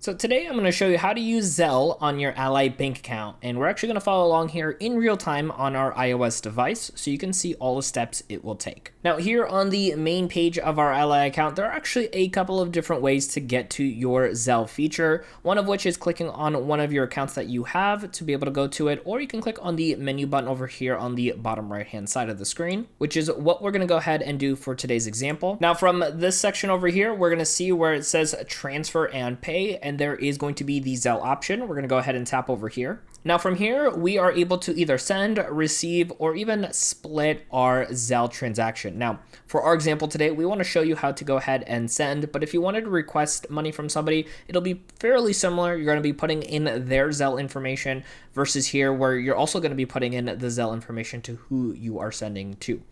So today I'm going to show you how to use Zelle on your Ally bank account, and we're actually going to follow along here in real time on our iOS device so you can see all the steps it will take. Now here on the main page of our Ally account, there are actually a couple of different ways to get to your Zelle feature, one of which is clicking on one of your accounts that you have to be able to go to it, or you can click on the menu button over here on the bottom right hand side of the screen, which is what we're going to go ahead and do for today's example. Now from this section over here, we're going to see where it says transfer and pay, and there is going to be the Zelle option. We're going to go ahead and tap over here. Now from here, we are able to either send, receive, or even split our Zelle transaction. Now, for our example today, we want to show you how to go ahead and send, but if you wanted to request money from somebody, it'll be fairly similar. You're going to be putting in their Zelle information versus here where you're also going to be putting in the Zelle information to who you are sending to.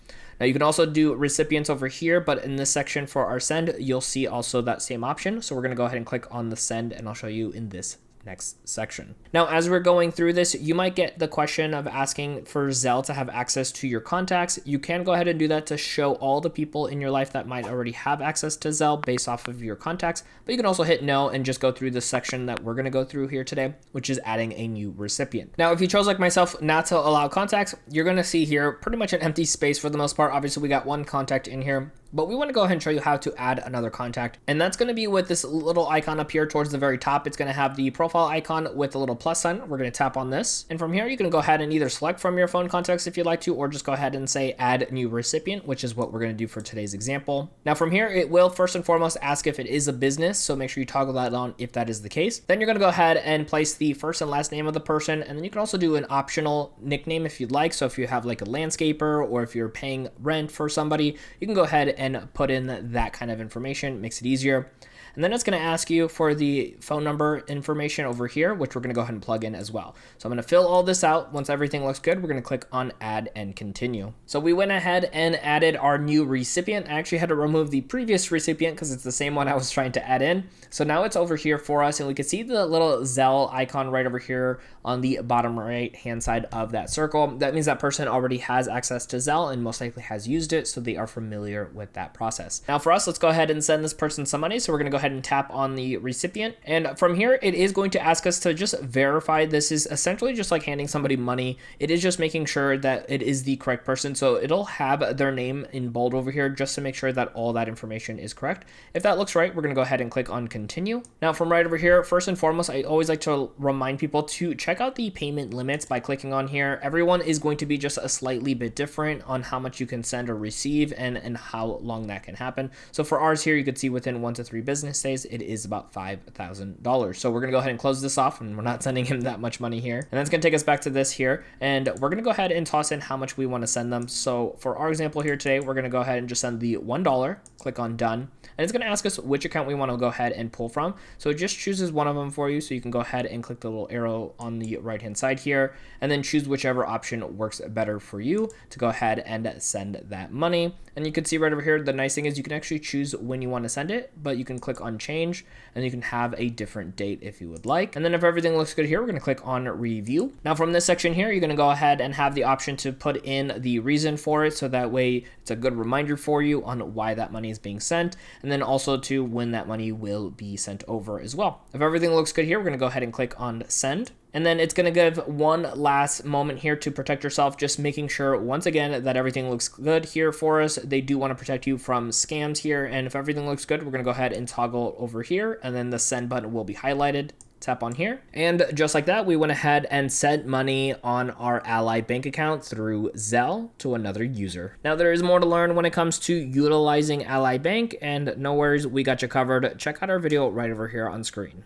Now you can also do recipients over here, but in this section for our send, you'll see also that same option. So we're going to go ahead and click on the send, and I'll show you in this next section. Now, as we're going through this, you might get the question of asking for Zelle to have access to your contacts. You can go ahead and do that to show all the people in your life that might already have access to Zelle based off of your contacts, but you can also hit no and just go through the section that we're going to go through here today, which is adding a new recipient. Now, if you chose like myself not to allow contacts, you're going to see here pretty much an empty space for the most part. Obviously, we got one contact in here, but we want to go ahead and show you how to add another contact. And that's going to be with this little icon up here towards the very top. It's going to have the profile icon with a little plus sign. We're going to tap on this. And from here, you can go ahead and either select from your phone contacts if you'd like to, or just go ahead and say add new recipient, which is what we're going to do for today's example. Now from here, it will first and foremost ask if it is a business. So make sure you toggle that on if that is the case. Then you're going to go ahead and place the first and last name of the person. And then you can also do an optional nickname if you'd like. So if you have like a landscaper, or if you're paying rent for somebody, you can go ahead and put in that kind of information. It makes it easier. And then it's going to ask you for the phone number information over here, which we're going to go ahead and plug in as well. So I'm going to fill all this out. Once everything looks good, we're going to click on add and continue. So we went ahead and added our new recipient. I actually had to remove the previous recipient because it's the same one I was trying to add in. So now it's over here for us, and we can see the little Zelle icon right over here on the bottom right hand side of that circle. That means that person already has access to Zelle and most likely has used it, so they are familiar with that process. Now for us, let's go ahead and send this person some money. So we're going to go ahead and tap on the recipient, and from here it is going to ask us to just verify. This is essentially just like handing somebody money. It is just making sure that it is the correct person, so it'll have their name in bold over here just to make sure that all that information is correct. If that looks right, we're going to go ahead and click on continue. Now from right over here, first and foremost, I always like to remind people to check out the payment limits by clicking on here. Everyone is going to be just a slightly bit different on how much you can send or receive and how long that can happen. So for ours here, you could see within 1 to 3 business days, it is about $5,000. So we're going to go ahead and close this off, and we're not sending him that much money here. And that's going to take us back to this here, and we're going to go ahead and toss in how much we want to send them. So for our example here today, we're going to go ahead and just send the $1, click on done, and it's going to ask us which account we want to go ahead and pull from. So it just chooses one of them for you, so you can go ahead and click the little arrow on the right hand side here, and then choose whichever option works better for you to go ahead and send that money. And you can see right over here, the nice thing is you can actually choose when you want to send it, but you can click on change, and you can have a different date if you would like. And then if everything looks good here, we're going to click on review. Now from this section here, you're going to go ahead and have the option to put in the reason for it, so that way it's a good reminder for you on why that money is being sent, and then also to when that money will be sent over as well. If everything looks good here, we're going to go ahead and click on send. And then it's going to give one last moment here to protect yourself, just making sure once again that everything looks good here for us. They do want to protect you from scams here. And if everything looks good, we're going to go ahead and toggle over here, and then the send button will be highlighted. Tap on here. And just like that, we went ahead and sent money on our Ally bank account through Zelle to another user. Now there is more to learn when it comes to utilizing Ally Bank, and no worries, we got you covered. Check out our video right over here on screen.